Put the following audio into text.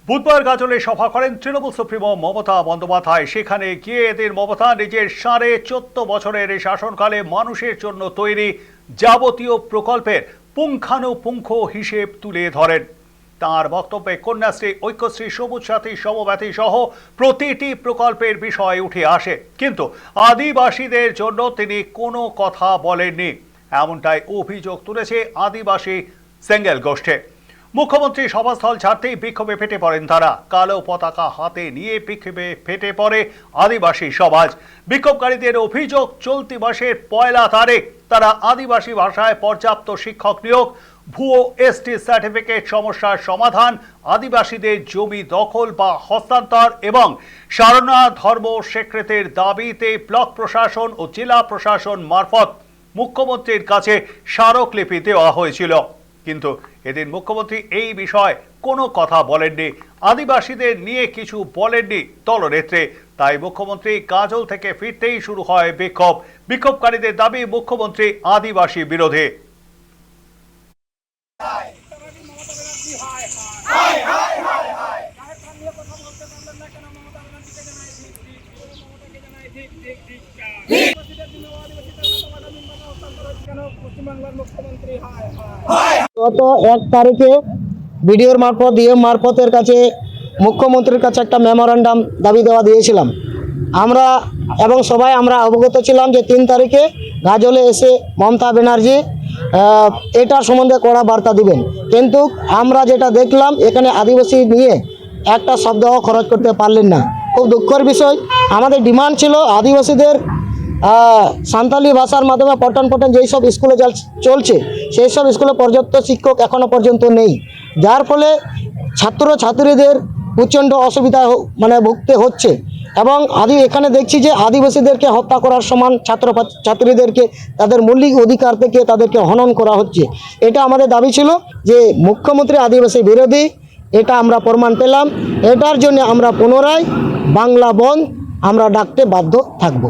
বুধবার গাজলে সভা করেন তৃণমূল সুপ্রিমো মমতা বন্দ্যোপাধ্যায়। সেখানে গিয়ে এদিন মমতা নিজের 14.5 বছরের এই শাসনকালে মানুষের জন্য তৈরি যাবতীয় প্রকল্পের পুঙ্খানুপুঙ্খ হিসেব তুলে ধরেন। তার বক্তব্যে কন্যাশ্রী, ঐক্যশ্রী, সবুজ সাথী, সমব্যাথী সহ প্রতিটি প্রকল্পের বিষয় উঠে আসে, কিন্তু আদিবাসীদের জন্য তিনি কোনো কথা বলেননি, এমনটাই অভিযোগ তুলেছে আদিবাসী সেঙ্গেল গোষ্ঠী। মুখ্যমন্ত্রী সভাস্থল ছাড়তেই বিক্ষোভে ফেটে পড়েন তারা। কালো পতাকা হাতে নিয়ে বিক্ষোভে ফেটে পড়ে আদিবাসী সমাজ। বিক্ষোভকারীদের অভিযোগ, চলতি মাসের 1 তারিখ তারা আদিবাসী ভাষায় পর্যাপ্ত শিক্ষক নিয়োগ, ভুয়ো এসটি সার্টিফিকেট সমস্যার সমাধান, আদিবাসীদের জমি দখল বা হস্তান্তর এবং সারনা ধর্ম স্বীকৃতির দাবিতে ব্লক প্রশাসন ও জেলা প্রশাসন মারফত মুখ্যমন্ত্রীর কাছে স্মারকলিপি দেওয়া হয়েছিল। কিন্তু এদিন মুখ্যমন্ত্রী এই বিষয়ে কোনো কথা বলেননি, আদিবাসীদের নিয়ে কিছু বলেননি দলনেত্রী। তাই মুখ্যমন্ত্রী গাজল থেকে ফিরতেই শুরু হয় বিক্ষোভ। বিক্ষোভকারীদের দাবি, মুখ্যমন্ত্রী আদিবাসী বিরোধী। গত 1 তারিখে বিডিওর মারফত, ডিএম মারফতের কাছে মুখ্যমন্ত্রীর কাছে একটা মেমোরান্ডাম দাবি দেওয়া দিয়েছিলাম আমরা, এবং সবাই আমরা অবগত ছিলাম যে 3 তারিখে গাজলে এসে মমতা ব্যানার্জি এটার সম্বন্ধে কড়া বার্তা দিবেন। কিন্তু আমরা যেটা দেখলাম, এখানে আদিবাসী নিয়ে একটা শব্দও খরচ করতে পারলেন না। খুব দুঃখের বিষয়। আমাদের ডিমান্ড ছিল আদিবাসীদের সাঁওতালি ভাষার মাধ্যমে পঠন যেই সব স্কুলে চলছে, সেই সব স্কুলে পর্যাপ্ত শিক্ষক এখনও পর্যন্ত নেই, যার ফলে ছাত্রছাত্রীদের প্রচণ্ড অসুবিধা ভুগতে হচ্ছে। এবং এখানে দেখছি যে আদিবাসীদেরকে হত্যা করার সমান ছাত্রছাত্রীদেরকে তাদের মৌলিক অধিকার থেকে তাদেরকে হনন করা হচ্ছে। এটা আমাদের দাবি ছিল যে মুখ্যমন্ত্রী আদিবাসী বিরোধী, এটা আমরা প্রমাণ পেলাম। এটার জন্য আমরা পুনরায় বাংলা বন্ধ আমরা ডাকতে বাধ্য থাকব।